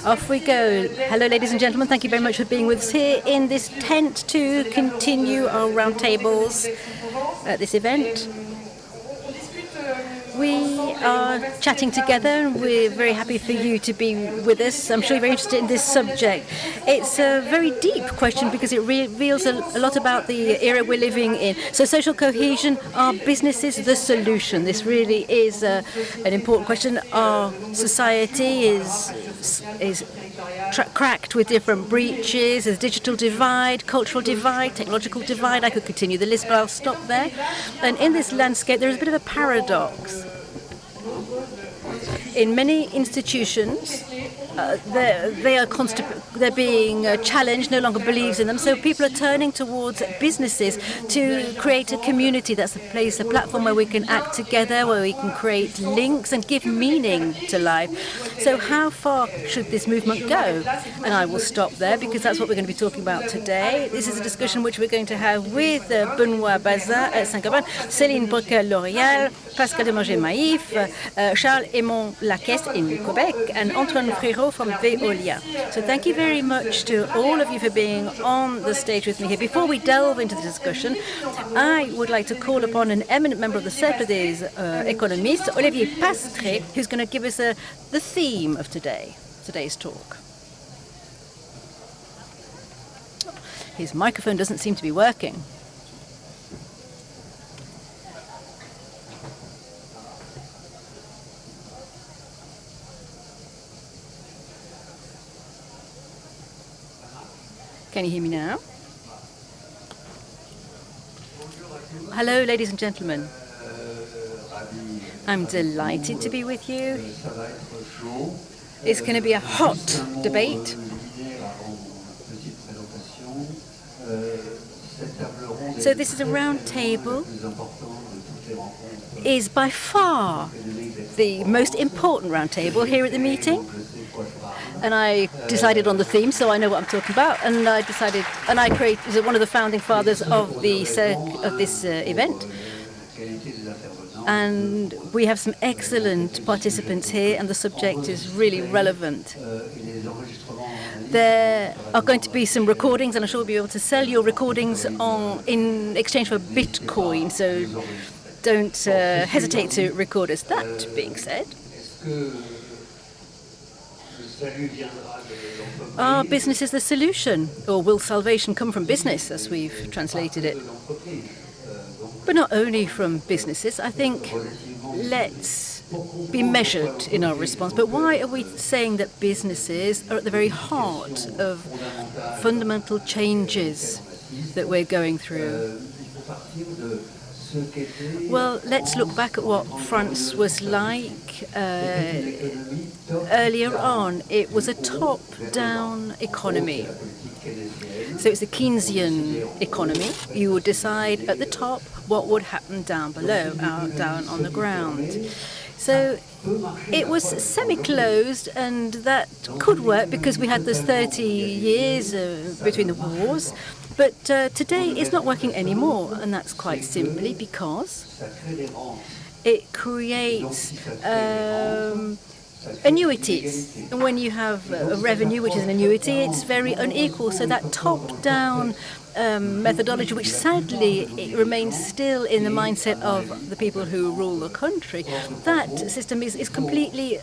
Off we go. Hello, ladies and gentlemen. Thank you very much for being with us here in this tent to continue our roundtables at this event. We are chatting together and we're very happy for you to be with us. I'm sure you're very interested in this subject. It's a very deep question because it reveals a lot about the era we're living in. So social cohesion, are businesses the solution? This really is an important question. Our society is cracked with different breaches. There's digital divide, cultural divide, technological divide. I could continue the list, but I'll stop there. And in this landscape, there is a bit of a paradox. In many institutions, they're being challenged, no longer believes in them. So people are turning towards businesses to create a community. That's a place, a platform where we can act together, where we can create links and give meaning to life. So how far should this movement go? And I will stop there because that's what we're going to be talking about today. This is a discussion which we're going to have with Benoît Bazin at Saint-Gobain, Céline Brockel-L'Oréal, Pascal Demanger-Maïf, Charles Aymon Lacaisse in Quebec, and Antoine Frérot from Veolia. So thank you very much to all of you for being on the stage with me here. Before we delve into the discussion, I would like to call upon an eminent member of the Cercle des Économistes, Olivier Pastre, who's going to give us the theme of today's talk. His microphone doesn't seem to be working. Can you hear me now? Hello, ladies and gentlemen. I'm delighted to be with you. It's going to be a hot debate. So this is a round table. Is by far the most important round table here at the meeting. And I decided on the theme, so I know what I'm talking about. And I was one of the founding fathers of this event. And we have some excellent participants here, and the subject is really relevant. There are going to be some recordings, and I'm sure we'll be able to sell your recordings in exchange for Bitcoin. So don't hesitate to record us. That being said, are businesses the solution, or will salvation come from business, as we've translated it? But not only from businesses. I think let's be measured in our response. But why are we saying that businesses are at the very heart of fundamental changes that we're going through? Well, let's look back at what France was like earlier on. It was a top-down economy. So it's a Keynesian economy. You would decide at the top what would happen down below, down on the ground. So it was semi-closed, and that could work because we had those 30 years between the wars. But today it's not working anymore, and that's quite simply because it creates annuities. And when you have a revenue, which is an annuity, it's very unequal. So that top-down methodology, which sadly it remains still in the mindset of the people who rule the country, that system is completely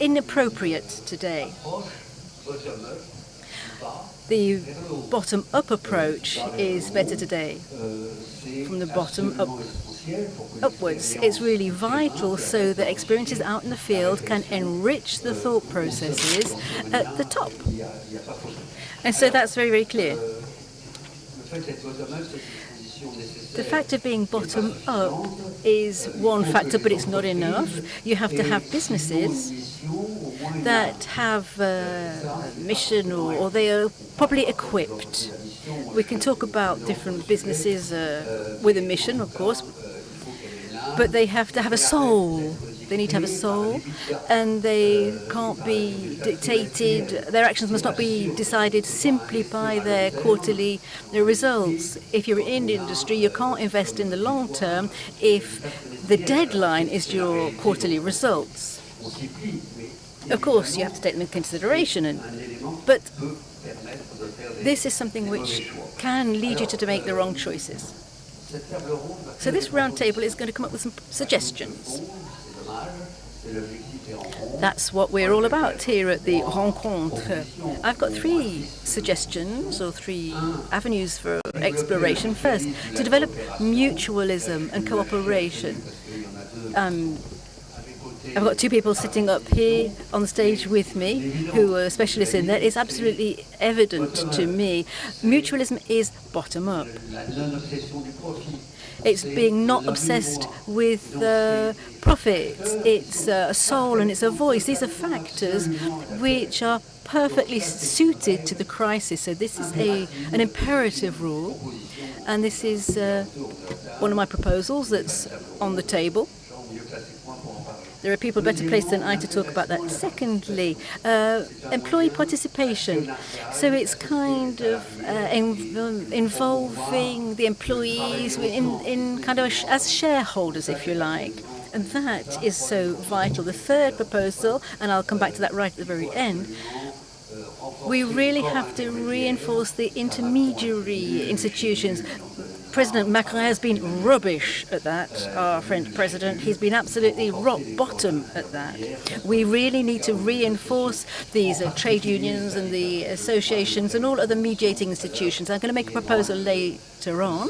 inappropriate today. The bottom-up approach is better today. From the bottom upwards, it's really vital so that experiences out in the field can enrich the thought processes at the top. And so that's very, very clear. The fact of being bottom-up is one factor, but it's not enough. You have to have businesses that have a mission or they are properly equipped. We can talk about different businesses with a mission, of course, but they have to have a soul. They need to have a soul, and they can't be dictated. Their actions must not be decided simply by their quarterly results. If you're in the industry, you can't invest in the long term if the deadline is your quarterly results. Of course, you have to take them into consideration, but this is something which can lead you to make the wrong choices. So this roundtable is going to come up with some suggestions. That's what we're all about here at the Rencontre. I've got 3 suggestions or 3 avenues for exploration. First, to develop mutualism and cooperation. I've got 2 people sitting up here on the stage with me who are specialists in that. It's absolutely evident to me. Mutualism is bottom up. It's being not obsessed with profits. It's a soul and it's a voice. These are factors which are perfectly suited to the crisis. So this is an imperative rule. And this is one of my proposals that's on the table. There are people better placed than I to talk about that. Secondly, employee participation. So it's kind of involving the employees in kind of as shareholders, if you like. And that is so vital. The third proposal, and I'll come back to that right at the very end, we really have to reinforce the intermediary institutions. President Macron has been rubbish at that, our French president. He's been absolutely rock bottom at that. We really need to reinforce these trade unions and the associations and all other mediating institutions. I'm going to make a proposal later on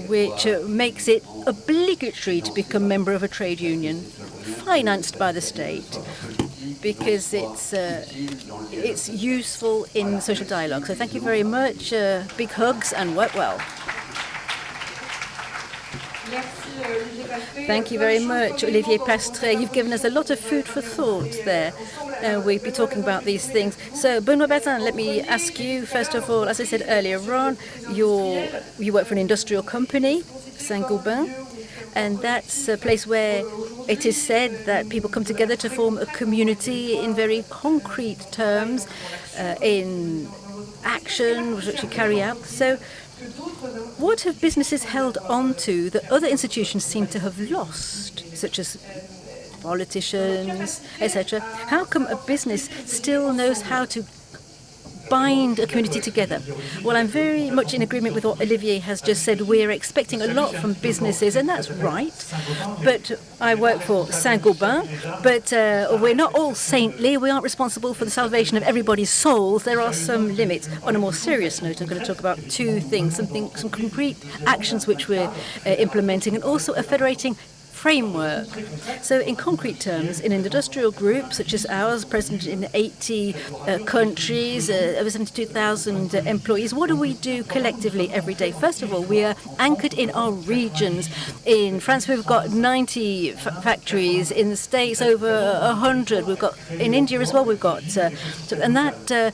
which makes it obligatory to become a member of a trade union, financed by the state, because it's useful in social dialogue. So thank you very much. Big hugs and work well. Thank you very much, Olivier Pastre. You've given us a lot of food for thought there. We'll be talking about these things. So, Benoît Bazin, let me ask you, first of all, as I said earlier on, you work for an industrial company, Saint-Gobain, and that's a place where it is said that people come together to form a community in very concrete terms, in action, which you carry out. So, what have businesses held on to that other institutions seem to have lost, such as politicians, etc.? How come a business still knows how to bind a community together? Well, I'm very much in agreement with what Olivier has just said. We're expecting a lot from businesses, and that's right. But I work for Saint-Gobain, but we're not all saintly. We aren't responsible for the salvation of everybody's souls. There are some limits. On a more serious note, I'm going to talk about 2 things, some concrete actions which we're implementing, and also a federating framework. So in concrete terms, in an industrial group such as ours, present in 80 countries, over 72,000 employees, what do we do collectively every day? First of all, we are anchored in our regions. In France, we've got 90 factories. In the States, over 100. We've got in India as well. We've got, and that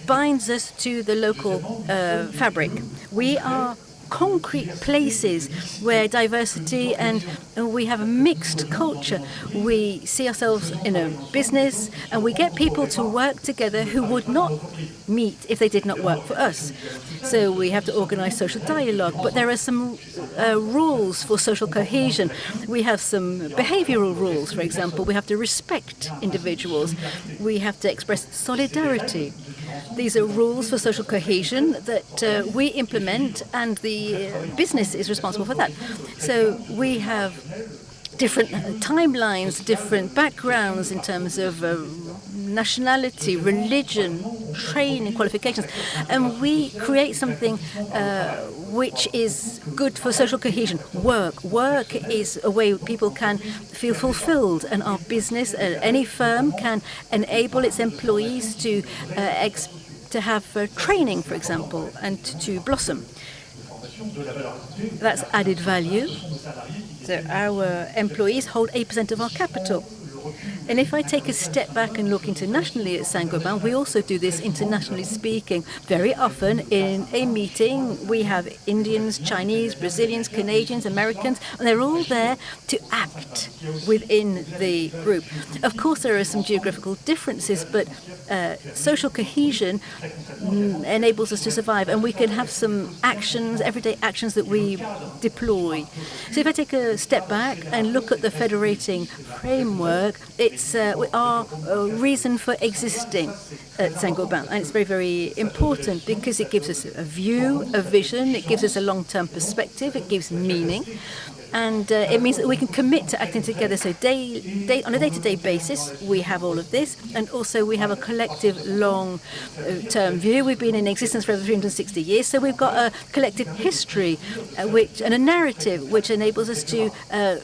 binds us to the local fabric. We are concrete places where diversity and we have a mixed culture. We see ourselves in a business and we get people to work together who would not meet if they did not work for us. So we have to organize social dialogue, but there are some rules for social cohesion. We have some behavioral rules, for example. We have to respect individuals. We have to express solidarity. These are rules for social cohesion that we implement, and the business is responsible for that. So we have different timelines, different backgrounds in terms of nationality, religion, training, qualifications, and we create something which is good for social cohesion. Work is a way people can feel fulfilled, and our business, any firm, can enable its employees to have training, for example, and to blossom. That's added value. So our employees hold 8% of our capital. And if I take a step back and look internationally at Saint-Gobain, we also do this internationally speaking. Very often in a meeting, we have Indians, Chinese, Brazilians, Canadians, Americans, and they're all there to act within the group. Of course, there are some geographical differences, but social cohesion enables us to survive, and we can have some actions, everyday actions that we deploy. So if I take a step back and look at the federating framework, it's It's our reason for existing at Saint-Gobain. And it's very, very important because it gives us a view, a vision, it gives us a long-term perspective, it gives meaning. And it means that we can commit to acting together. So on a day-to-day basis, we have all of this. And also we have a collective long-term view. We've been in existence for over 360 years. So we've got a collective history and a narrative which enables us to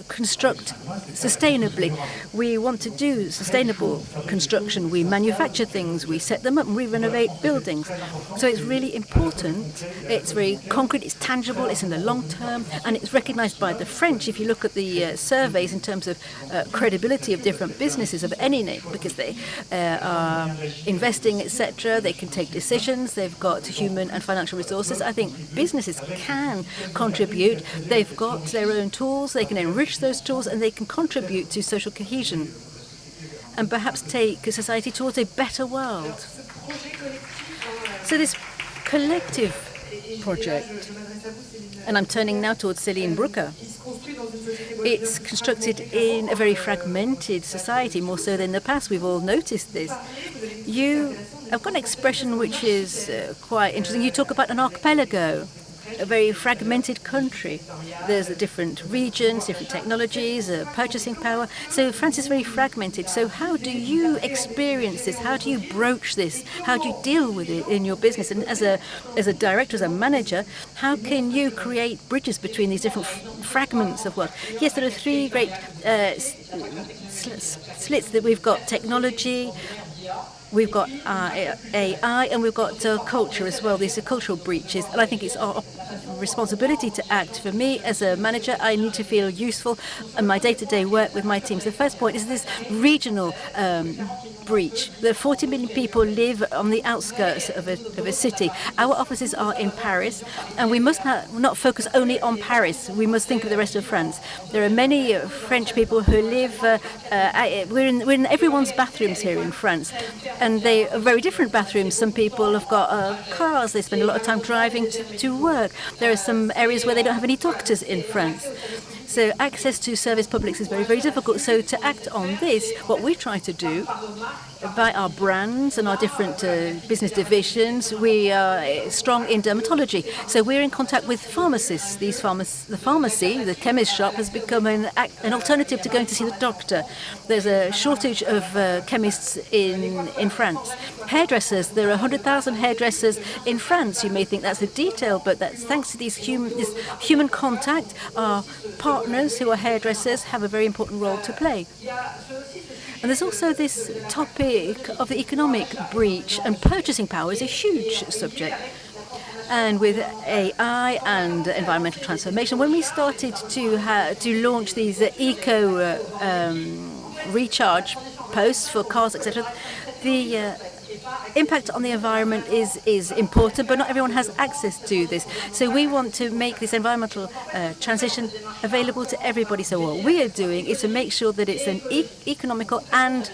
construct sustainably. We want to do sustainable construction. We manufacture things. We set them up and we renovate buildings. So it's really important. It's very concrete. It's tangible. It's in the long term. And it's recognized by the French, if you look at the surveys in terms of credibility of different businesses of any name, because they are investing, etc., they can take decisions, they've got human and financial resources. I think businesses can contribute. They've got their own tools, they can enrich those tools, and they can contribute to social cohesion and perhaps take society towards a better world. So this collective project, and I'm turning now towards Céline Brucker, it's constructed in a very fragmented society, more so than the past. We've all noticed this. I've got an expression which is quite interesting. You talk about an archipelago, a very fragmented country. There's different regions, different technologies, purchasing power. So France is very fragmented. So how do you experience this? How do you broach this? How do you deal with it in your business? And as a director, as a manager, how can you create bridges between these different fragments of work? Yes, there are three great slits that we've got: technology, we've got AI, and we've got culture as well. These are cultural breaches, and I think it's our responsibility to act. For me, as a manager, I need to feel useful in my day-to-day work with my teams. The first point is this regional breach. The 40 million people live on the outskirts of a city. Our offices are in Paris, and we must not focus only on Paris. We must think of the rest of France. There are many French people who live, we're in everyone's bathrooms here in France, and they are very different bathrooms. Some people have got cars, they spend a lot of time driving to work. There are some areas where they don't have any doctors in France. So access to service publics is very, very difficult. So to act on this, what we try to do by our brands and our different business divisions, we are strong in dermatology. So we're in contact with pharmacists. The pharmacy, the chemist shop, has become an alternative to going to see the doctor. There's a shortage of chemists in France. Hairdressers, there are 100,000 hairdressers in France. You may think that's a detail, but that's thanks to this human contact. Our partners who are hairdressers have a very important role to play. And there's also this topic of the economic breach, and purchasing power is a huge subject. And with AI and environmental transformation, when we started to launch these eco recharge posts for cars, etc., the impact on the environment is important, but not everyone has access to this. So we want to make this environmental transition available to everybody. So what we are doing is to make sure that it's an economical and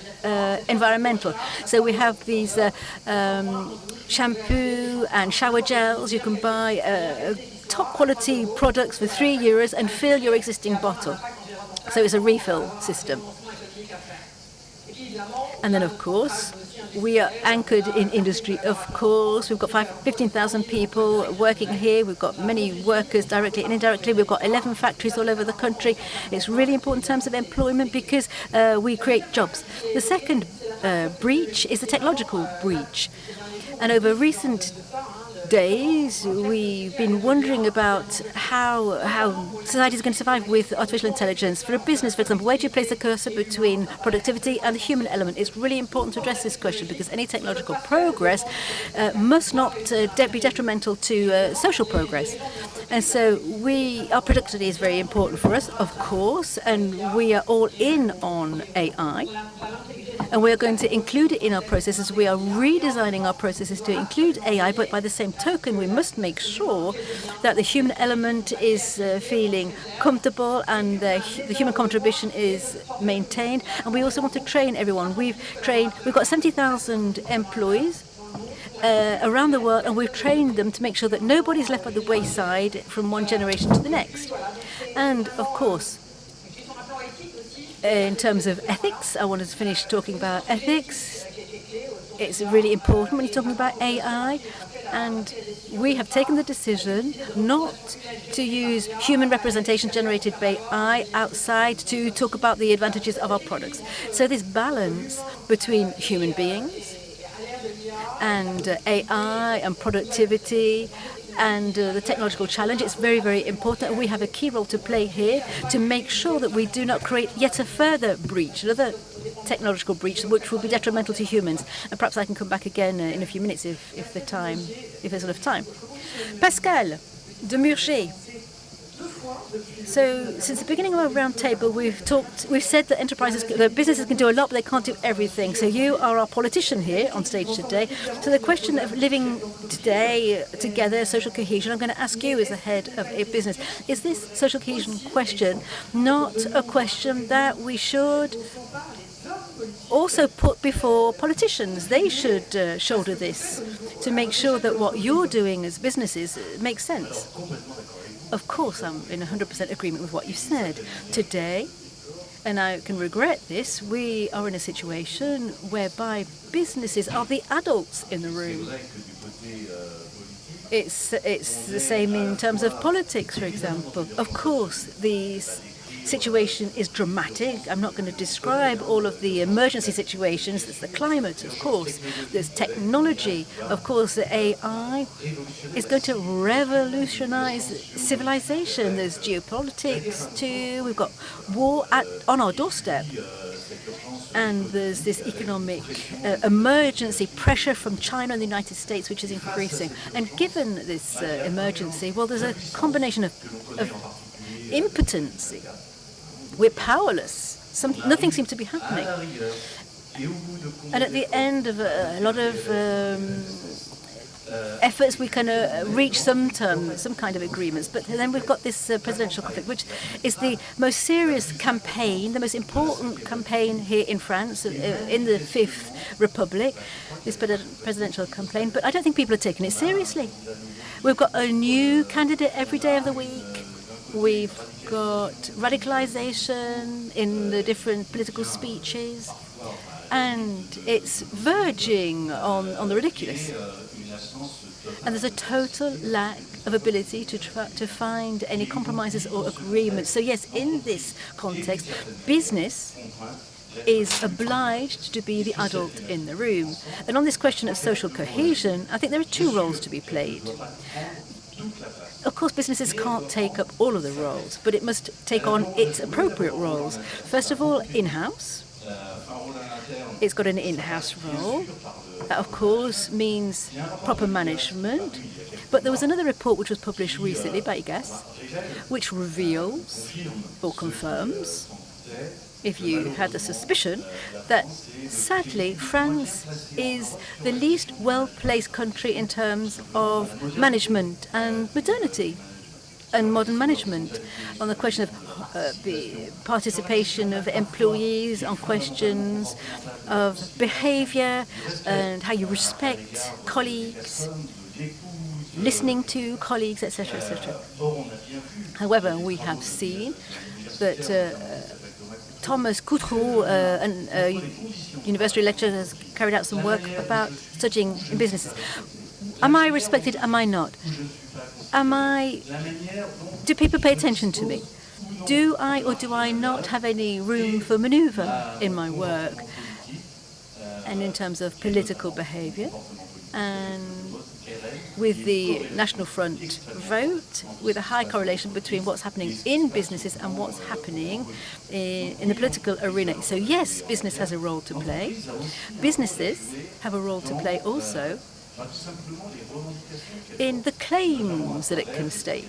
environmental. So we have these shampoo and shower gels. You can buy top quality products for €3 and fill your existing bottle. So it's a refill system. And then, of course, we are anchored in industry, of course. We've got 15,000 people working here. We've got many workers directly and indirectly. We've got 11 factories all over the country. It's really important in terms of employment because we create jobs. The second breach is the technological breach. And over recent days, we've been wondering about how society is going to survive with artificial intelligence. For a business, for example, where do you place the cursor between productivity and the human element? It's really important to address this question because any technological progress must not be detrimental to social progress. And so our productivity is very important for us, of course, and we are all in on AI. And we are going to include it in our processes. We are redesigning our processes to include AI, but by the same token, we must make sure that the human element is feeling comfortable and the human contribution is maintained. And we also want to train everyone. We've got 70,000 employees around the world, and we've trained them to make sure that nobody's left by the wayside from one generation to the next. And of course, In terms of ethics, I wanted to finish talking about ethics. It's really important when you're talking about AI. And we have taken the decision not to use human representation generated by AI outside to talk about the advantages of our products. So this balance between human beings and AI and productivity and the technological challenge, it's very, very important. We have a key role to play here to make sure that we do not create yet a further breach, another technological breach, which will be detrimental to humans. And perhaps I can come back again in a few minutes if there's enough time. Pascal de Murger. So since the beginning of our roundtable, we've said that businesses can do a lot, but they can't do everything. So you are our politician here on stage today. So the question of living today together, social cohesion, I'm going to ask you as the head of a business. Is this social cohesion question not a question that we should also put before politicians? They should shoulder this to make sure that what you're doing as businesses makes sense. Of course, I'm in 100% agreement with what you said. Today, and I can regret this, we are in a situation whereby businesses are the adults in the room. It's the same in terms of politics, for example. Of course, these situation is dramatic. I'm not going to describe all of the emergency situations. There's the climate, of course. There's technology. Of course, the AI is going to revolutionize civilization. There's geopolitics too. We've got war on our doorstep. And there's this economic emergency pressure from China and the United States, which is increasing. And given this emergency, well, there's a combination of impotency. We're powerless. Nothing seems to be happening. And at the end of a lot of efforts, we can reach some kind of agreements. But then we've got this presidential conflict, which is the most serious campaign, the most important campaign here in France, in the Fifth Republic, this presidential campaign. But I don't think people are taking it seriously. We've got a new candidate every day of the week. We've got radicalization in the different political speeches, and it's verging on the ridiculous. And there's a total lack of ability to find any compromises or agreements. So yes, in this context, business is obliged to be the adult in the room. And on this question of social cohesion, I think there are two roles to be played. Of course, businesses can't take up all of the roles, but it must take on its appropriate roles. First of all, in-house. It's got an in-house role. That, of course, means proper management. But there was another report which was published recently by IGAS, which reveals or confirms, if you had a suspicion, that sadly France is the least well-placed country in terms of management and modernity and modern management, on the question of the participation of employees, on questions of behavior and how you respect colleagues, listening to colleagues, etc., etc. However, we have seen that Thomas Coutreau, a university lecturer, has carried out some work about studying in businesses. Am I respected? Am I not? Do people pay attention to me? Do I or do I not have any room for maneuver in my work? And in terms of political behavior, and with the National Front vote, with a high correlation between what's happening in businesses and what's happening in the political arena. So yes, business has a role to play. Businesses have a role to play also in the claims that it can stake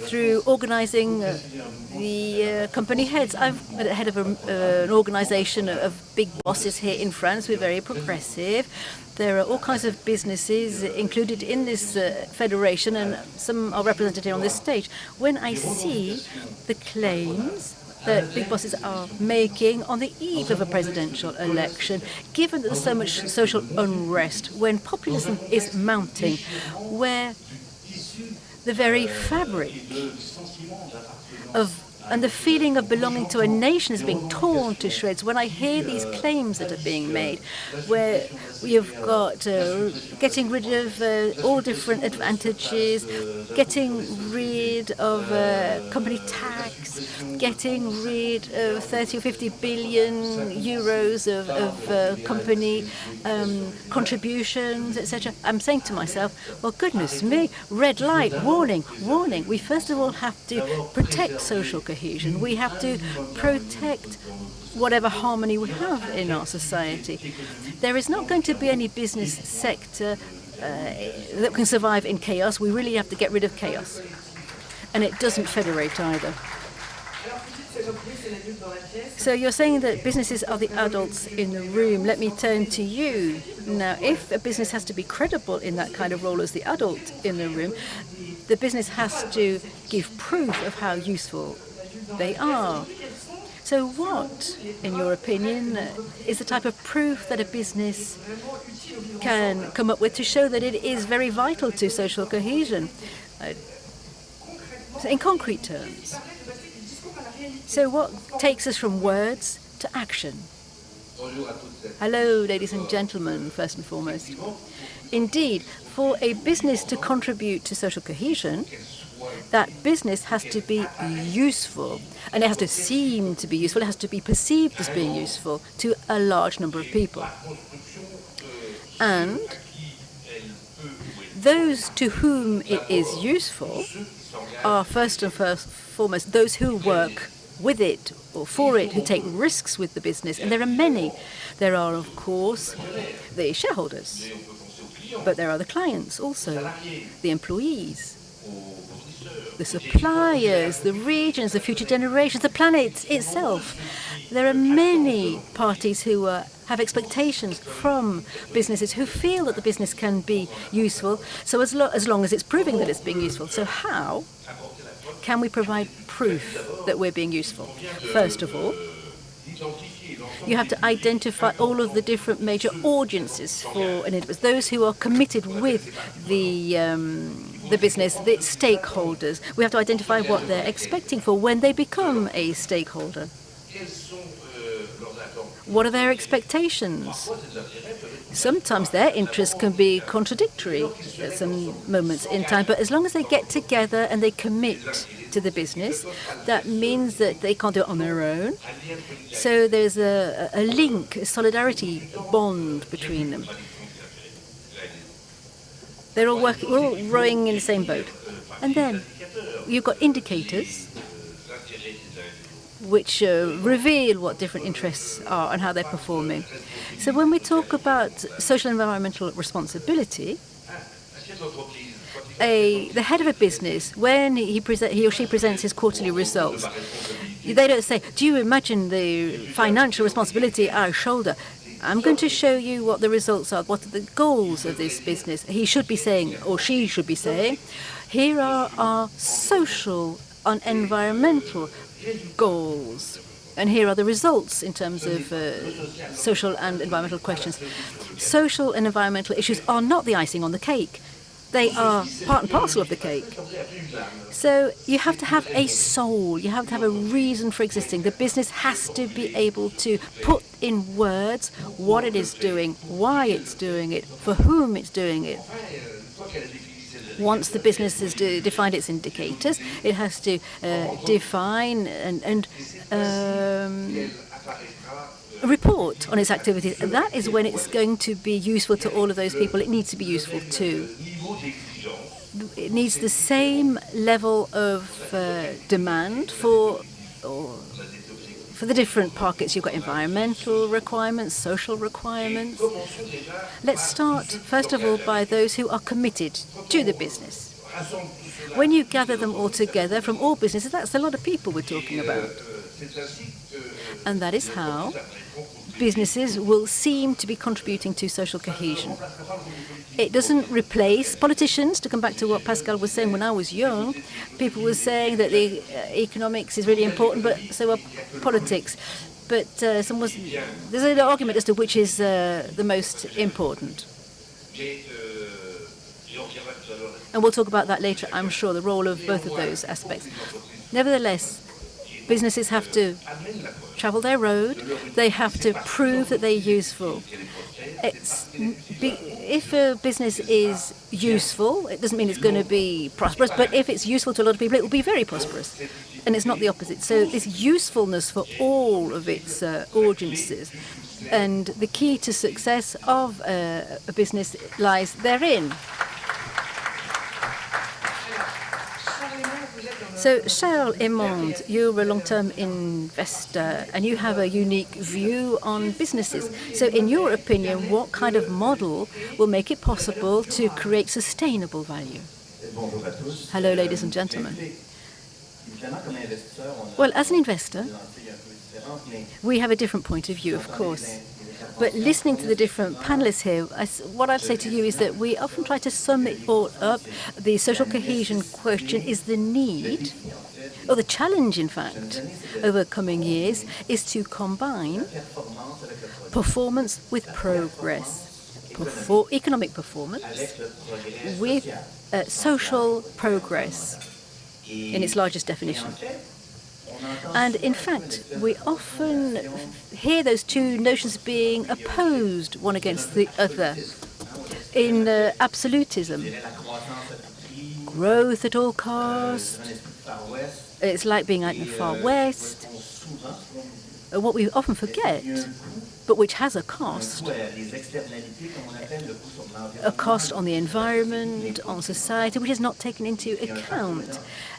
through organizing the company heads. I'm at the head of an organization of big bosses here in France. We're very progressive. There are all kinds of businesses included in this federation, and some are represented here on this stage. When I see the claims that big bosses are making on the eve of a presidential election, given that there's so much social unrest, when populism is mounting, where the very fabric of And the feeling of belonging to a nation is being torn to shreds when I hear these claims that are being made, where you've got getting rid of all different advantages, getting rid of company tax, getting rid of 30 or 50 billion euros of company contributions, etc. I'm saying to myself, well, goodness me, red light, warning, warning. We first of all have to protect social cohesion. We have to protect whatever harmony we have in our society. There is not going to be any business sector that can survive in chaos. We really have to get rid of chaos. And it doesn't federate either. So you're saying that businesses are the adults in the room. Let me turn to you. Now, if a business has to be credible in that kind of role as the adult in the room, the business has to give proof of how useful they are. So what, in your opinion, is the type of proof that a business can come up with to show that it is very vital to social cohesion? In concrete terms. So what takes us from words to action? Hello, ladies and gentlemen, first and foremost. Indeed, for a business to contribute to social cohesion, that business has to be useful, and it has to seem to be useful, it has to be perceived as being useful to a large number of people. And those to whom it is useful are first and foremost those who work with it or for it, who take risks with the business, and there are many. There are, of course, the shareholders, but there are the clients also, the employees, the suppliers, the regions, the future generations, the planet itself. There are many parties who have expectations from businesses, who feel that the business can be useful, so as long as it's proving that it's being useful. So how can we provide proof that we're being useful? First of all, you have to identify all of the different major audiences for an enterprise, those who are committed with the business, the stakeholders. We have to identify what they're expecting for when they become a stakeholder. What are their expectations? Sometimes their interests can be contradictory at some moments in time, but as long as they get together and they commit to the business, that means that they can't do it on their own. So there's a link, a solidarity bond between them. They're all working, we're all rowing in the same boat. And then you've got indicators which reveal what different interests are and how they're performing. So when we talk about social and environmental responsibility, the head of a business, when he or she presents his quarterly results, they don't say, do you imagine the financial responsibility at our shoulder? I'm going to show you what the results are, what are the goals of this business. He should be saying, or she should be saying, here are our social and environmental goals. And here are the results in terms of social and environmental questions. Social and environmental issues are not the icing on the cake. They are part and parcel of the cake. So you have to have a soul. You have to have a reason for existing. The business has to be able to put in words what it is doing, why it's doing it, for whom it's doing it. Once the business has defined its indicators, it has to define and report on its activities. And that is when it's going to be useful to all of those people. It needs to be useful too. It needs the same level of demand for the different pockets. You've got environmental requirements, social requirements. Let's start, first of all, by those who are committed to the business. When you gather them all together from all businesses, that's a lot of people we're talking about. And that is how businesses will seem to be contributing to social cohesion. It doesn't replace politicians. To come back to what Pascal was saying, when I was young, people were saying that the economics is really important, but so are politics. But there's an argument as to which is the most important. And we'll talk about that later, I'm sure, the role of both of those aspects. Nevertheless, Businesses have to travel their road. They have to prove that they're useful. If a business is useful, it doesn't mean it's going to be prosperous, but if it's useful to a lot of people, it will be very prosperous. And it's not the opposite. So this usefulness for all of its audiences, and the key to success of a business lies therein. So, Charles Emond, you're a long-term investor and you have a unique view on businesses. So, in your opinion, what kind of model will make it possible to create sustainable value? Hello, ladies and gentlemen. Well, as an investor, we have a different point of view, of course. But listening to the different panelists here, what I'd say to you is that we often try to sum it all up. The social cohesion question is the need, or the challenge, in fact, over coming years, is to combine performance with progress, economic performance with social progress in its largest definition. And in fact, we often hear those two notions being opposed one against the other in absolutism. Growth at all costs. It's like being out in the far west. What we often forget, but which has a cost on the environment, on society, which is not taken into account.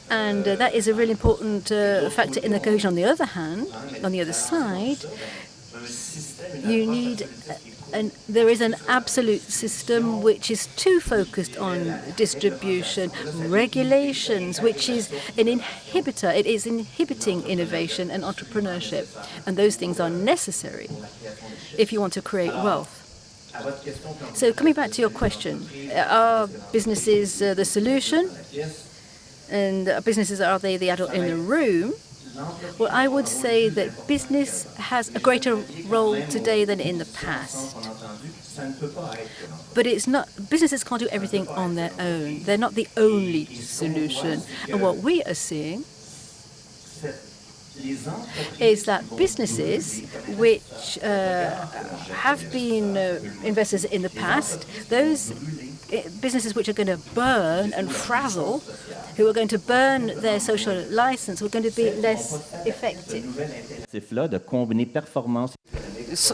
And that is a really important factor in the cohesion. On the other hand, on the other side, you need there is an absolute system which is too focused on distribution, regulations, which is an inhibitor. It is inhibiting innovation and entrepreneurship. And those things are necessary if you want to create wealth. So coming back to your question, are businesses the solution? And businesses, are they the adult in the room? Well, I would say that business has a greater role today than in the past. But it's not, businesses can't do everything on their own. They're not the only solution. And what we are seeing is that businesses which have been investors in the past, those businesses which are going to burn and frazzle, who are going to burn their social license, who are going to be less effective.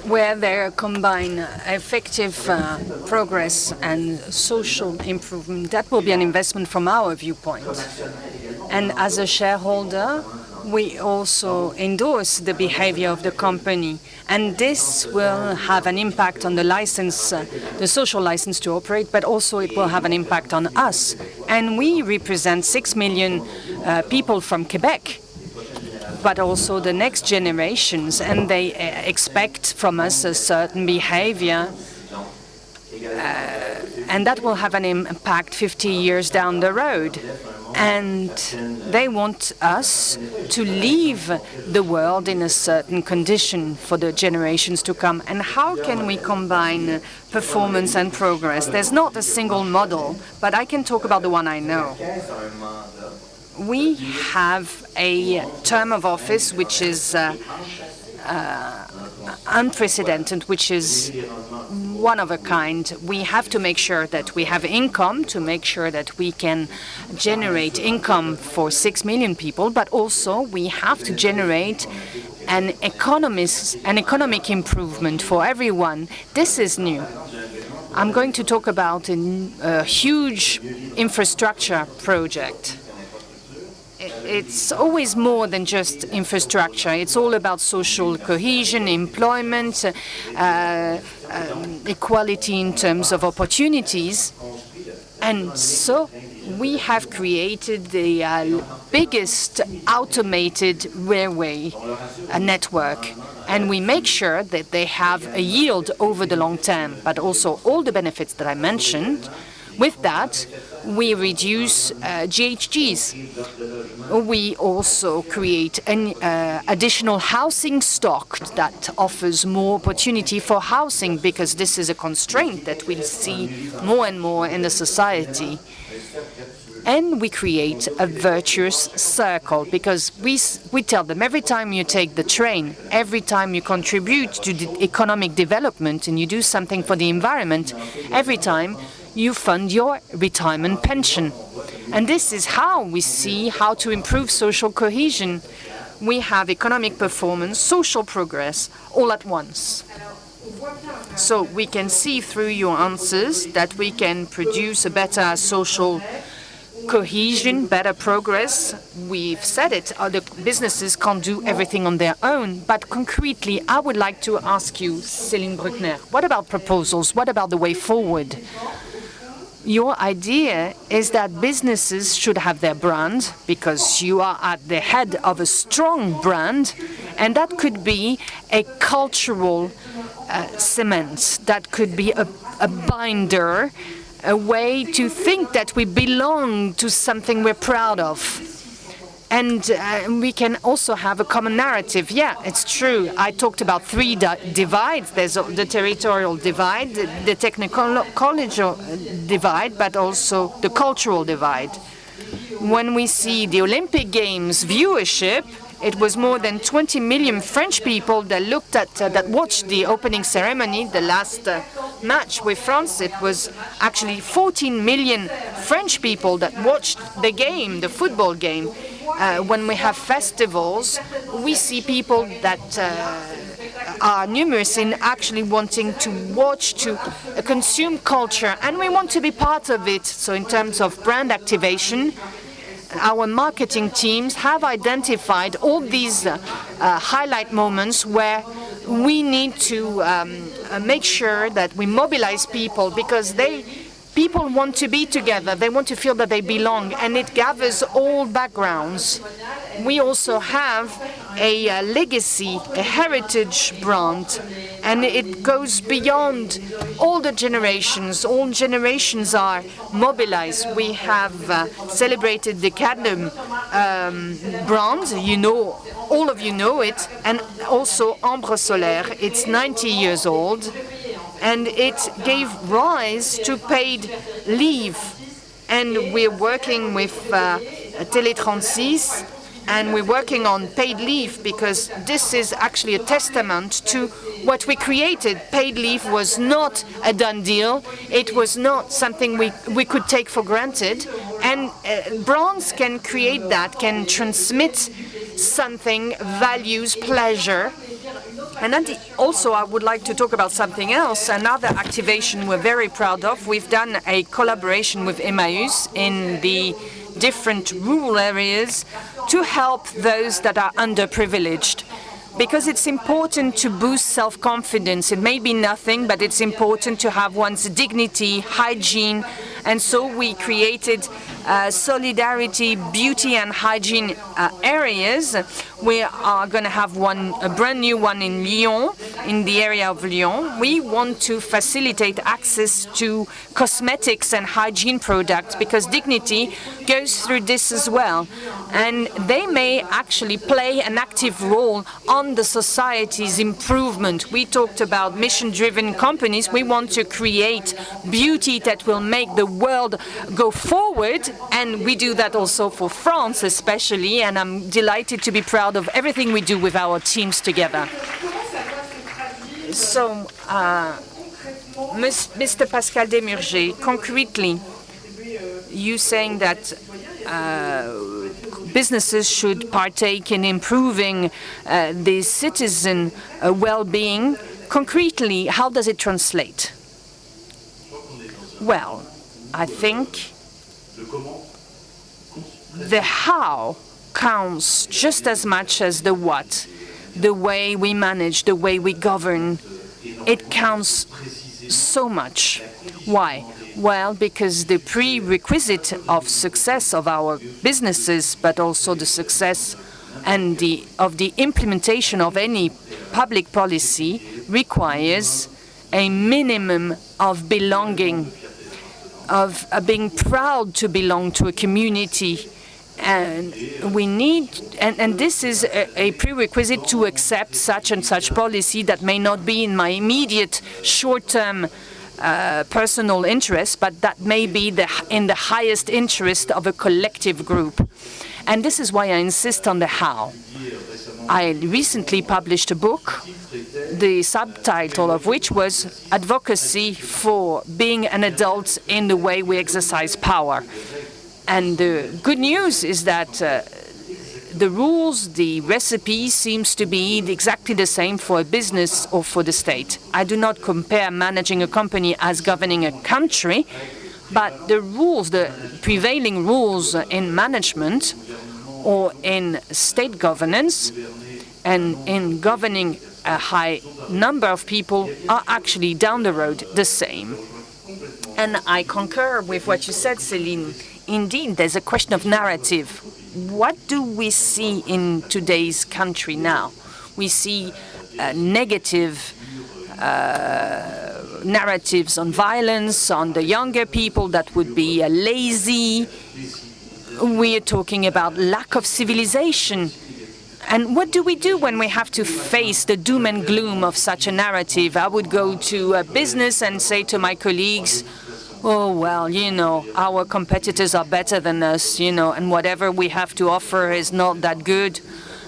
Where they combine effective progress and social improvement, that will be an investment from our viewpoint. And as a shareholder, we also endorse the behavior of the company, and this will have an impact on the license, the social license to operate, but also it will have an impact on us. And we represent 6 million people from Quebec, but also the next generations, and they expect from us a certain behavior, and that will have an impact 50 years down the road. And they want us to leave the world in a certain condition for the generations to come. And how can we combine performance and progress? There's not a single model, but I can talk about the one I know. We have a term of office which is unprecedented, which is one of a kind. We have to make sure that we have income, to make sure that we can generate income for 6 million people, but also we have to generate an economic improvement for everyone. This is new. I'm going to talk about a huge infrastructure project. It's always more than just infrastructure. It's all about social cohesion, employment, equality in terms of opportunities. And so we have created the biggest automated railway network. And we make sure that they have a yield over the long term, but also all the benefits that I mentioned. With that, we reduce GHGs. We also create an additional housing stock that offers more opportunity for housing, because this is a constraint that we see more and more in the society. And we create a virtuous circle, because we tell them every time you take the train, every time you contribute to the economic development and you do something for the environment, every time you fund your retirement pension. And this is how we see how to improve social cohesion. We have economic performance, social progress, all at once. So we can see through your answers that we can produce a better social cohesion, better progress. We've said it, other businesses can't do everything on their own. But concretely, I would like to ask you, Céline Bruckner, what about proposals? What about the way forward? Your idea is that businesses should have their brand, because you are at the head of a strong brand, and that could be a cultural cement, that could be a binder, a way to think that we belong to something we're proud of. And we can also have a common narrative. Yeah, it's true. I talked about three divides. There's the territorial divide, the technological divide, but also the cultural divide. When we see the Olympic Games viewership, it was more than 20 million French people that looked at, that watched the opening ceremony, the last match with France. It was actually 14 million French people that watched the game, the football game. When we have festivals, we see people that are numerous in actually wanting to watch, to consume culture, and we want to be part of it. So in terms of brand activation, our marketing teams have identified all these highlight moments where we need to make sure that we mobilize people, because people want to be together, they want to feel that they belong, and it gathers all backgrounds. We also have a legacy, a heritage brand, and it goes beyond all the generations. All generations are mobilized. We have celebrated the Cadmium brand, you know, all of you know it, and also Ambre Solaire. It's 90 years old, and it gave rise to paid leave. And we're working with Télé 36, and we're working on paid leave, because this is actually a testament to what we created. Paid leave was not a done deal. It was not something we could take for granted. And brands can create that, can transmit something, values, pleasure. And then also I would like to talk about something else, another activation we're very proud of. We've done a collaboration with Emmaüs in the different rural areas to help those that are underprivileged. Because it's important to boost self-confidence. It may be nothing, but it's important to have one's dignity, hygiene. And so we created solidarity, beauty and hygiene areas. We are going to have a brand new one in Lyon, in the area of Lyon. We want to facilitate access to cosmetics and hygiene products, because dignity goes through this as well. And they may actually play an active role on the society's improvement. We talked about mission-driven companies. We want to create beauty that will make the world go forward, and we do that also for France especially, and I'm delighted to be proud of everything we do with our teams together. So, Mr. Pascal Desmurger, concretely, you saying that businesses should partake in improving the citizen well-being. Concretely, how does it translate? Well, I think the how counts just as much as the what. The way we manage, the way we govern, it counts so much. Why? Well, because the prerequisite of success of our businesses, but also the success and of the implementation of any public policy, requires a minimum of belonging, of being proud to belong to a community. And we need, and this is a prerequisite to accept such and such policy that may not be in my immediate short-term personal interest, but that may be in the highest interest of a collective group. And this is why I insist on the how. I recently published a book, the subtitle of which was Advocacy for Being an Adult in the Way We Exercise Power. And the good news is that the rules, the recipe seems to be exactly the same for a business or for the state. I do not compare managing a company as governing a country, but the rules, the prevailing rules in management or in state governance and in governing a high number of people are actually down the road the same. And I concur with what you said, Céline. Indeed, there's a question of narrative. What do we see in today's country now? We see negative narratives on violence, on the younger people that would be lazy. We're talking about lack of civilization. And what do we do when we have to face the doom and gloom of such a narrative? I would go to a business and say to my colleagues, oh, well, our competitors are better than us, and whatever we have to offer is not that good.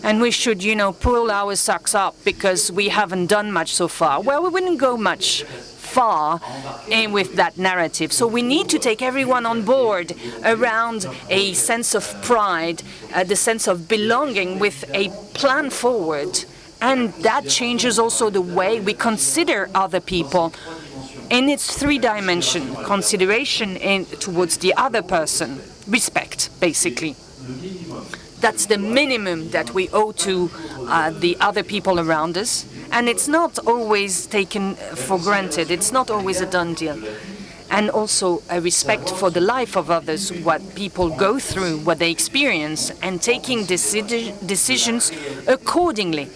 And we should, pull our socks up because we haven't done much so far. Well, we wouldn't go much far in with that narrative. So we need to take everyone on board around a sense of pride, the sense of belonging with a plan forward. And that changes also the way we consider other people in its three-dimension: consideration towards the other person, respect, basically. That's the minimum that we owe to the other people around us. And it's not always taken for granted. It's not always a done deal. And also a respect for the life of others, what people go through, what they experience, and taking decisions accordingly,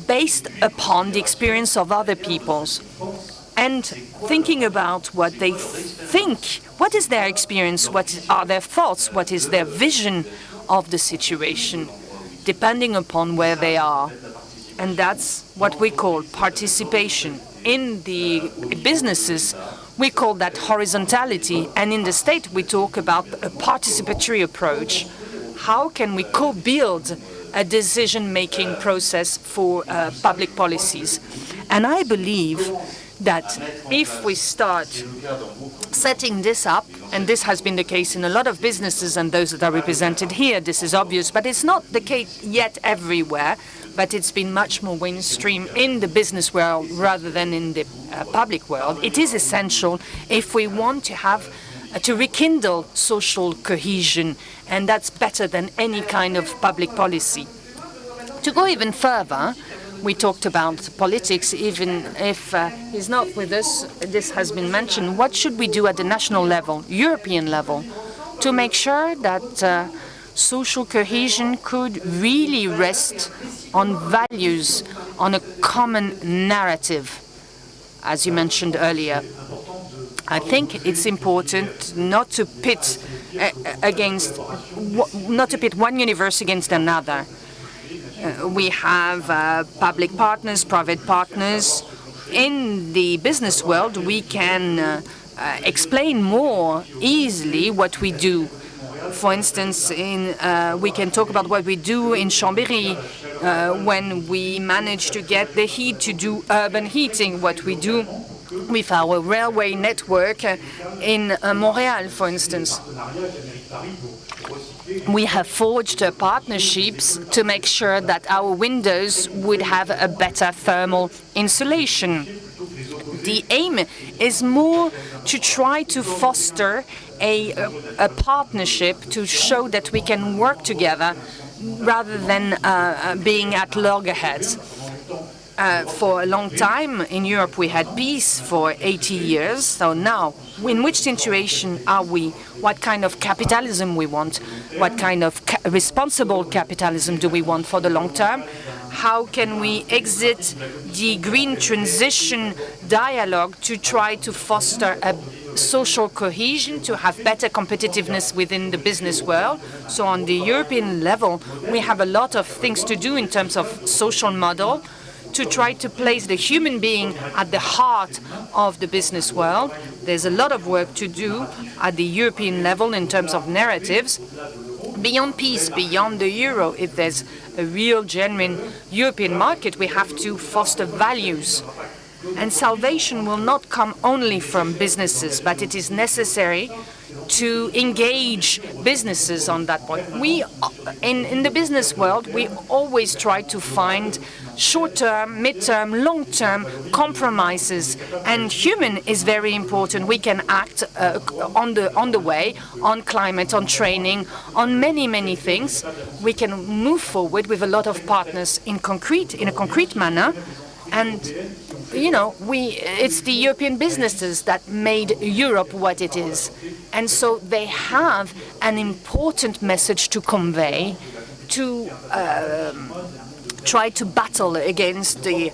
based upon the experience of other peoples. And thinking about what they think, what is their experience, what are their thoughts, what is their vision of the situation, depending upon where they are. And that's what we call participation. In the businesses, we call that horizontality. And in the state, we talk about a participatory approach. How can we co-build a decision-making process for public policies? And I believe that if we start setting this up, and this has been the case in a lot of businesses and those that are represented here, this is obvious, but it's not the case yet everywhere, but it's been much more mainstream in the business world rather than in the public world. It is essential if we want to have to rekindle social cohesion, and that's better than any kind of public policy. To go even further, we talked about politics, even if he's not with us, this has been mentioned. What should we do at the national level, European level, to make sure that social cohesion could really rest on values, on a common narrative, as you mentioned earlier? I think it's important not to pit one universe against another. We have public partners, private partners. In the business world, we can explain more easily what we do. For instance, we can talk about what we do in Chambéry when we manage to get the heat to do urban heating, what we do with our railway network in Montreal, for instance. We have forged partnerships to make sure that our windows would have a better thermal insulation. The aim is more to try to foster a partnership to show that we can work together rather than being at loggerheads. For a long time in Europe, we had peace for 80 years. So now, in which situation are we? What kind of capitalism we want? What kind of responsible capitalism do we want for the long term? How can we exit the green transition dialogue to try to foster a social cohesion, to have better competitiveness within the business world? So on the European level, we have a lot of things to do in terms of social model, to try to place the human being at the heart of the business world. There's a lot of work to do at the European level in terms of narratives. Beyond peace, beyond the euro, if there's a real, genuine European market, we have to foster values. And salvation will not come only from businesses, but it is necessary to engage businesses on that point. In the business world, we always try to find short-term, mid-term, long-term compromises, and human is very important. We can act on the way, on climate, on training, on many things. We can move forward with a lot of partners in a concrete manner, and it's the European businesses that made Europe what it is. And so they have an important message to convey, to try to battle against the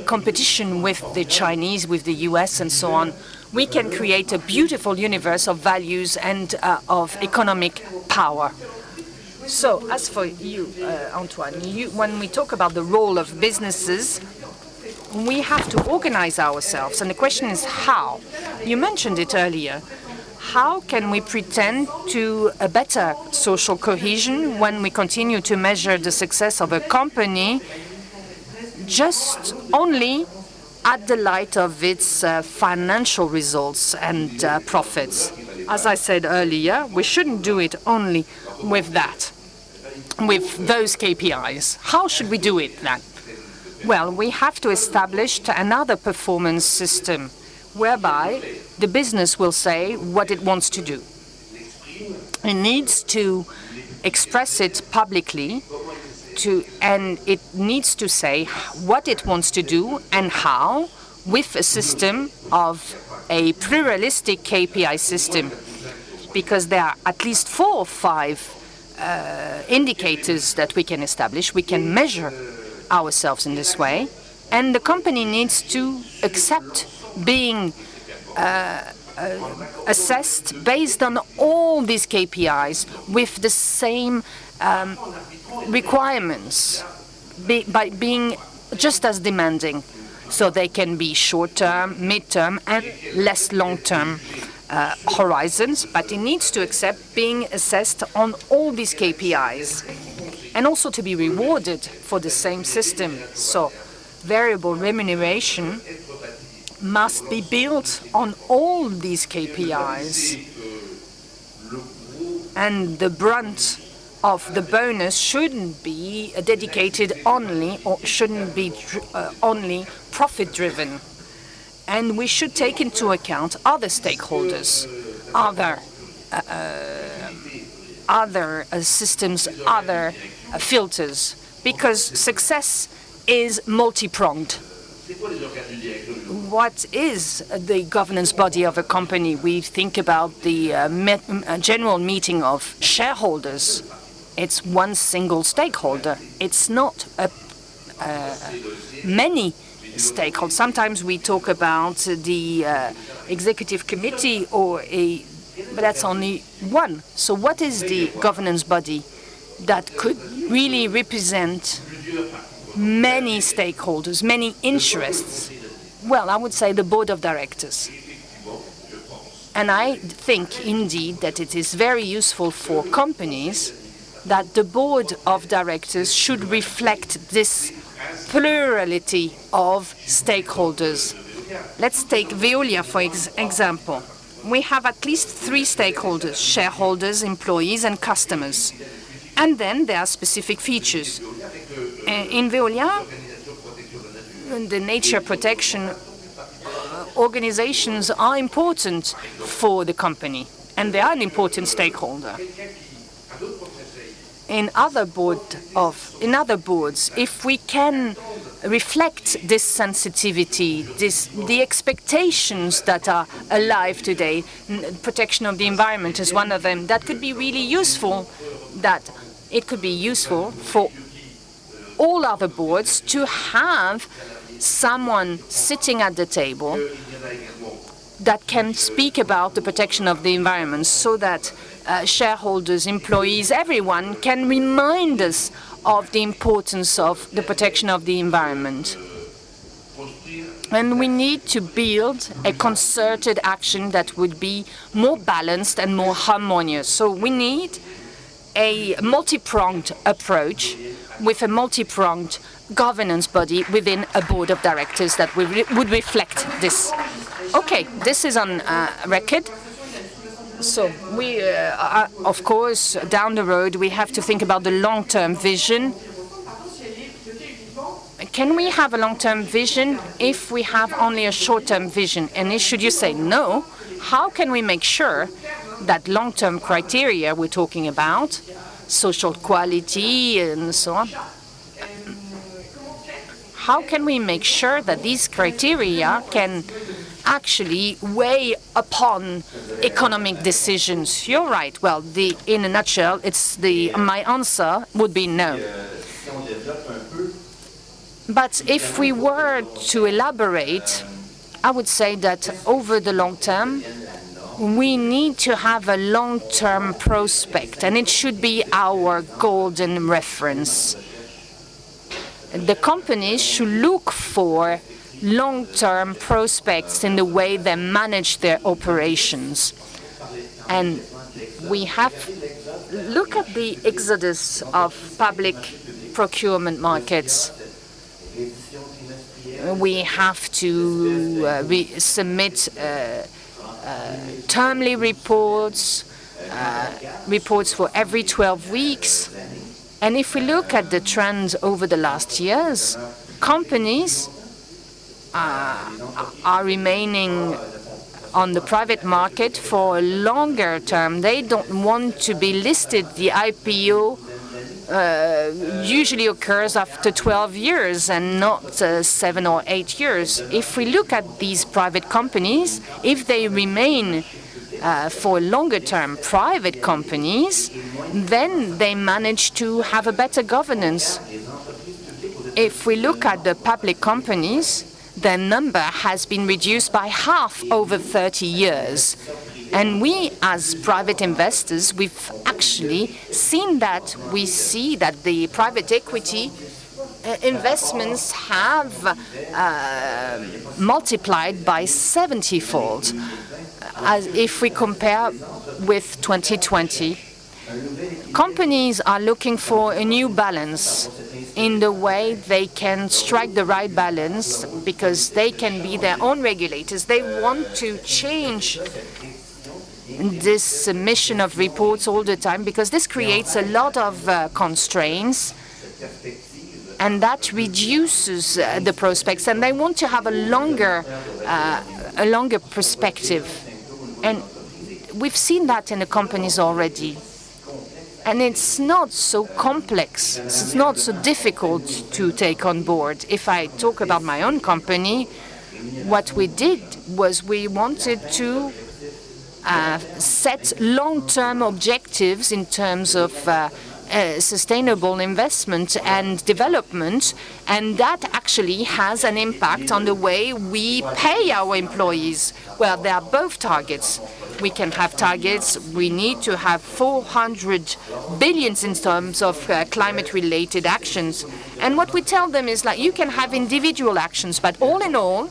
competition with the Chinese, with the US, and so on. We can create a beautiful universe of values and of economic power. So, as for you, Antoine, when we talk about the role of businesses, we have to organize ourselves. And the question is how? You mentioned it earlier. How can we pretend to a better social cohesion when we continue to measure the success of a company just only at the light of its financial results and profits? As I said earlier, we shouldn't do it only with that, with those KPIs. How should we do it then? Well, we have to establish another performance system whereby the business will say what it wants to do. It needs to express it publicly, and it needs to say what it wants to do and how, with a system of a pluralistic KPI system, because there are at least 4 or 5 indicators that we can establish. We can measure ourselves in this way, and the company needs to accept being assessed based on all these KPIs with the same requirements, by being just as demanding. So they can be short-term, mid-term, and less long-term horizons, but it needs to accept being assessed on all these KPIs and also to be rewarded for the same system. So variable remuneration must be built on all these KPIs, and the brunt of the bonus shouldn't be dedicated only, or shouldn't be only profit-driven. And we should take into account other stakeholders, other systems, other filters, because success is multi-pronged. What is the governance body of a company? We think about the general meeting of shareholders. It's one single stakeholder. It's not many stakeholders. Sometimes we talk about the executive committee, but that's only one. So what is the governance body that could really represent many stakeholders, many interests? Well, I would say the board of directors. And I think, indeed, that it is very useful for companies that the board of directors should reflect this plurality of stakeholders. Let's take Veolia, for example. We have at least 3 stakeholders: shareholders, employees, and customers. And then there are specific features. In Veolia, the nature protection organizations are important for the company, and they are an important stakeholder. In other boards, if we can reflect this sensitivity, the expectations that are alive today, protection of the environment is one of them, that could be really useful, that it could be useful for all other boards to have someone sitting at the table that can speak about the protection of the environment, so that shareholders, employees, everyone can remind us of the importance of the protection of the environment. And we need to build a concerted action that would be more balanced and more harmonious. So we need a multi-pronged approach with a multi-pronged governance body within a board of directors that would reflect this. Okay, this is on record. So we, of course, down the road, we have to think about the long-term vision. Can we have a long-term vision if we have only a short-term vision? And should you say no, how can we make sure that long-term criteria we're talking about, social quality and so on, how can we make sure that these criteria can actually weigh upon economic decisions? You're right. Well, in a nutshell, my answer would be no. But if we were to elaborate, I would say that over the long term, we need to have a long-term prospect, and it should be our golden reference. The companies should look for long-term prospects in the way they manage their operations. And we have look at the exodus of public procurement markets. We have to submit termly reports, reports for every 12 weeks. And if we look at the trends over the last years, companies are remaining on the private market for a longer term. They don't want to be listed. The IPO usually occurs after 12 years and not 7 or 8 years. If we look at these private companies, if they remain for longer term private companies, then they manage to have a better governance. If we look at the public companies, their number has been reduced by half over 30 years. And we, as private investors, we've actually seen that. We see that the private equity investments have multiplied by 70-fold. As if we compare with 2020, companies are looking for a new balance in the way they can strike the right balance because they can be their own regulators. They want to change this submission of reports all the time because this creates a lot of constraints and that reduces the prospects, and they want to have a longer perspective. And we've seen that in the companies already. And it's not so complex. It's not so difficult to take on board. If I talk about my own company, what we did was we wanted to set long-term objectives in terms of sustainable investment and development, and that actually has an impact on the way we pay our employees. Well, there are both targets. We can have targets. We need to have 400 billion in terms of climate-related actions. And what we tell them is like, you can have individual actions, but all in all,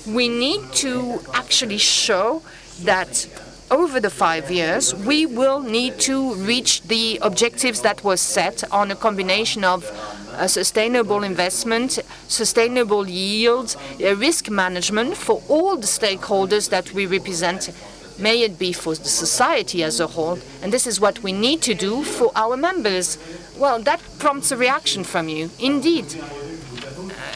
we need to actually show that over the 5 years, we will need to reach the objectives that were set on a combination of sustainable investment, sustainable yield, risk management for all the stakeholders that we represent, may it be for the society as a whole. And this is what we need to do for our members. Well, that prompts a reaction from you. Indeed,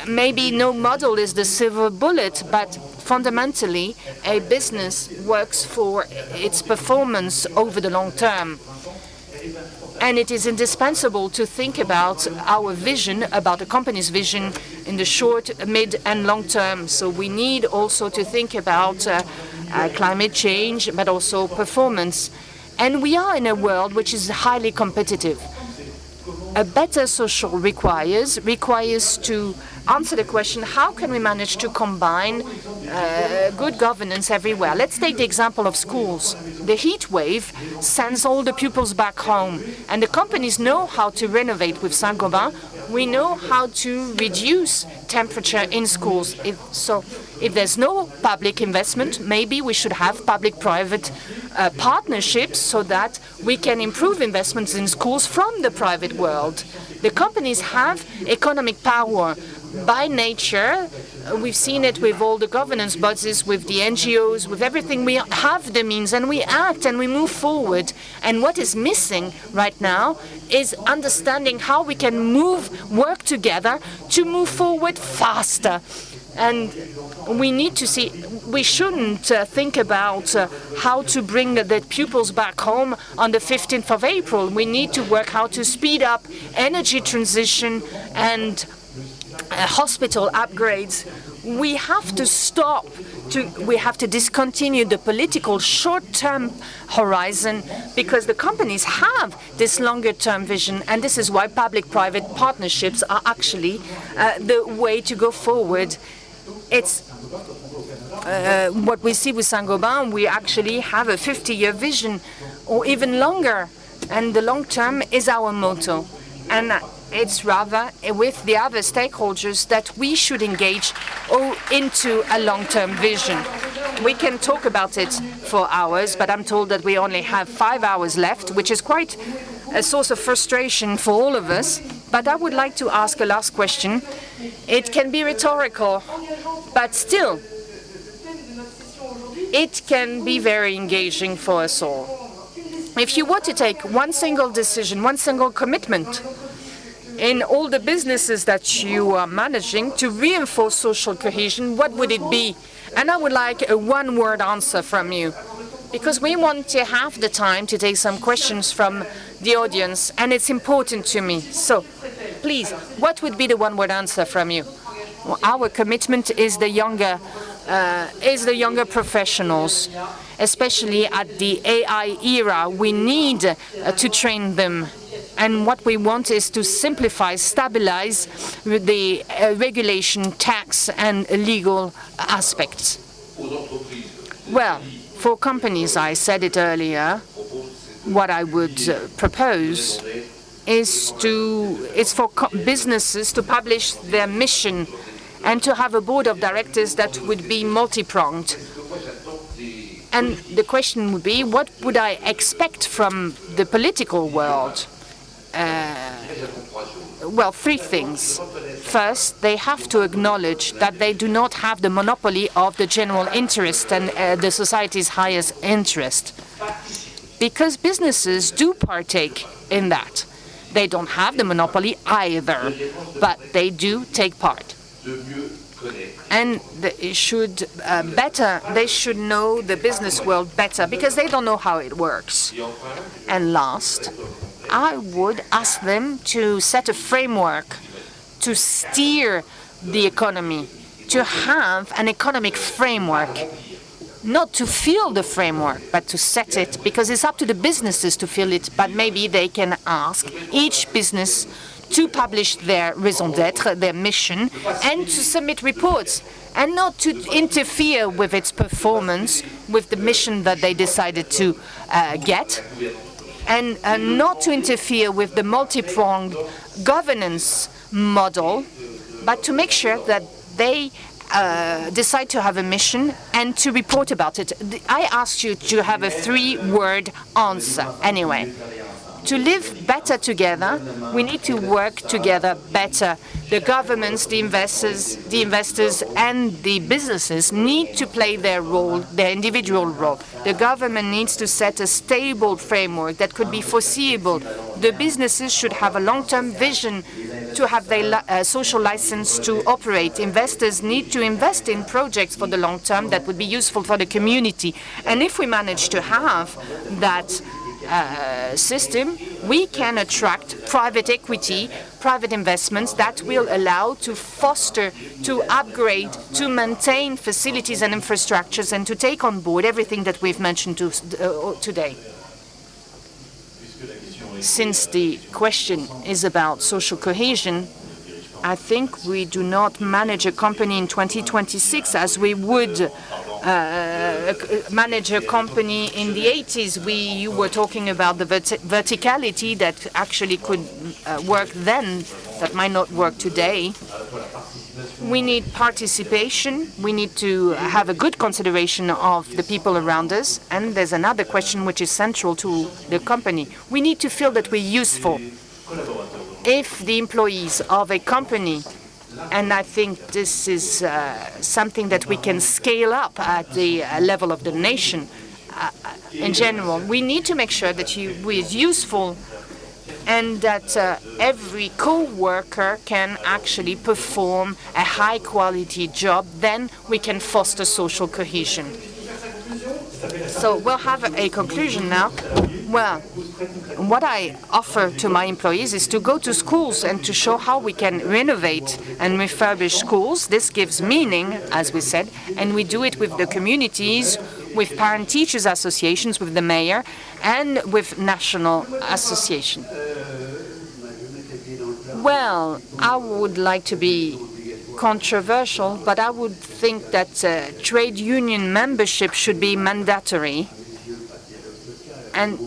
maybe no model is the silver bullet, but fundamentally, a business works for its performance over the long term. And it is indispensable to think about our vision, about the company's vision in the short, mid, and long term. So we need also to think about climate change, but also performance. And we are in a world which is highly competitive. A better social requires to answer the question, how can we manage to combine good governance everywhere? Let's take the example of schools. The heat wave sends all the pupils back home, and the companies know how to renovate. With Saint-Gobain, we know how to reduce temperature in schools. If there's no public investment, maybe we should have public-private partnerships so that we can improve investments in schools from the private world. The companies have economic power by nature. We've seen it with all the governance bodies, with the NGOs, with everything. We have the means and we act and we move forward. And what is missing right now is understanding how we can work together to move forward faster. And we need to see, we shouldn't think about how to bring the pupils back home on the 15th of April. We need to work how to speed up energy transition and hospital upgrades. We have to stop, we have to discontinue the political short-term horizon, because the companies have this longer-term vision, and this is why public-private partnerships are actually the way to go forward. It's what we see with Saint-Gobain. We actually have a 50-year vision, or even longer, and the long term is our motto. And it's rather with the other stakeholders that we should engage into a long-term vision. We can talk about it for hours, but I'm told that we only have 5 hours left, which is quite a source of frustration for all of us. But I would like to ask a last question. It can be rhetorical, but still, it can be very engaging for us all. If you were to take one single decision, one single commitment in all the businesses that you are managing to reinforce social cohesion, what would it be? And I would like a one-word answer from you, because we want to have the time to take some questions from the audience, and it's important to me. So, please, what would be the one-word answer from you? Well, our commitment is the younger professionals, especially at the AI era. We need to train them. And what we want is to simplify, stabilize the regulation, tax, and legal aspects. Well, for companies, I said it earlier, what I would propose is for businesses to publish their mission and to have a board of directors that would be multi-pronged. And the question would be, what would I expect from the political world? Well, 3 things. First, they have to acknowledge that they do not have the monopoly of the general interest and the society's highest interest, because businesses do partake in that. They don't have the monopoly either, but they do take part. And they should know the business world better, because they don't know how it works. And last, I would ask them to set a framework to steer the economy, to have an economic framework, not to feel the framework, but to set it, because it's up to the businesses to feel it. But maybe they can ask each business to publish their raison d'être, their mission, and to submit reports, and not to interfere with its performance, with the mission that they decided to get, and not to interfere with the multi-pronged governance model, but to make sure that they decide to have a mission and to report about it. I asked you to have a 3-word answer anyway. To live better together, we need to work together better. The governments, the investors, and the businesses need to play their role, their individual role. The government needs to set a stable framework that could be foreseeable. The businesses should have a long-term vision to have their social license to operate. Investors need to invest in projects for the long term that would be useful for the community. And if we manage to have that system, we can attract private equity, private investments that will allow to foster, to upgrade, to maintain facilities and infrastructures, and to take on board everything that we've mentioned today. Since the question is about social cohesion, I think we do not manage a company in 2026 as we would manage a company in the 80s. You were talking about the verticality that actually could work then, that might not work today. We need participation. We need to have a good consideration of the people around us. And there's another question which is central to the company. We need to feel that we're useful. If the employees of a company, and I think this is something that we can scale up at the level of the nation in general, we need to make sure that we're useful and that every co-worker can actually perform a high-quality job. Then we can foster social cohesion. So we'll have a conclusion now. Well, what I offer to my employees is to go to schools and to show how we can renovate and refurbish schools. This gives meaning, as we said, and we do it with the communities, with parent-teachers associations, with the mayor, and with national association. Well, I would like to be controversial, but I would think that trade union membership should be mandatory. And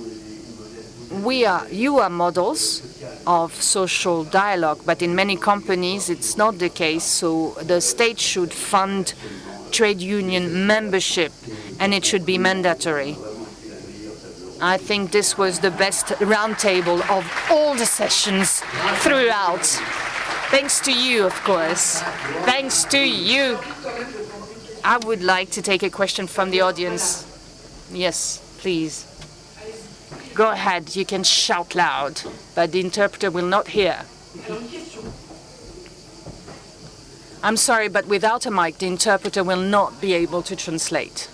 you are models of social dialogue, but in many companies it's not the case. So the state should fund trade union membership, and it should be mandatory. I think this was the best roundtable of all the sessions throughout. Thanks to you, of course. Thanks to you. I would like to take a question from the audience. Yes, please. Go ahead, you can shout loud, but the interpreter will not hear. I'm sorry, but without a mic, the interpreter will not be able to translate.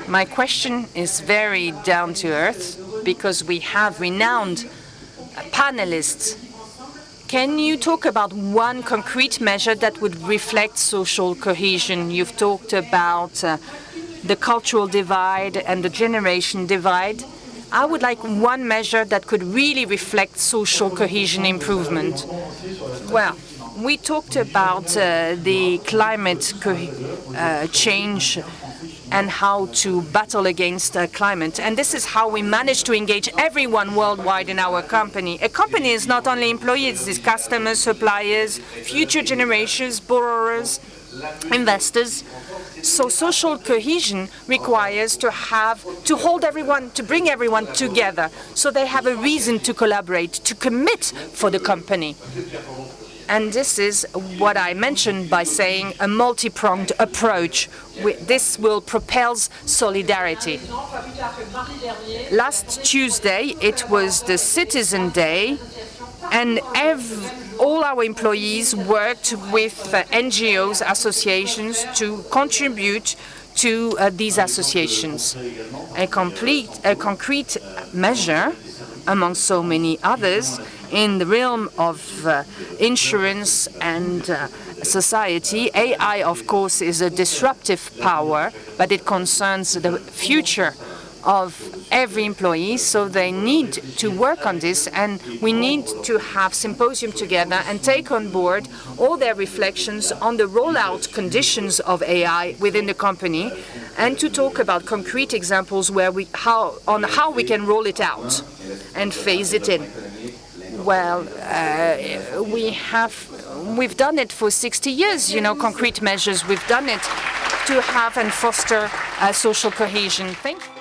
My question is very down to earth because we have renowned panelists. Can you talk about one concrete measure that would reflect social cohesion? You've talked about the cultural divide and the generation divide. I would like one measure that could really reflect social cohesion improvement. Well, we talked about the climate change and how to battle against climate. And this is how we manage to engage everyone worldwide in our company. A company is not only employees, it's customers, suppliers, future generations, borrowers, investors. So social cohesion requires to bring everyone together so they have a reason to collaborate, to commit for the company. And this is what I mentioned by saying a multi-pronged approach. This will propel solidarity. Last Tuesday, it was the Citizen Day, and all our employees worked with NGOs, associations, to contribute to these associations. A concrete measure, among so many others, in the realm of insurance and society. AI, of course, is a disruptive power, but it concerns the future of every employee, so they need to work on this, and we need to have symposium together and take on board all their reflections on the rollout conditions of AI within the company, and to talk about concrete examples on how we can roll it out and phase it in. Well, we've done it for 60 years, concrete measures. We've done it to have and foster social cohesion. Thank you.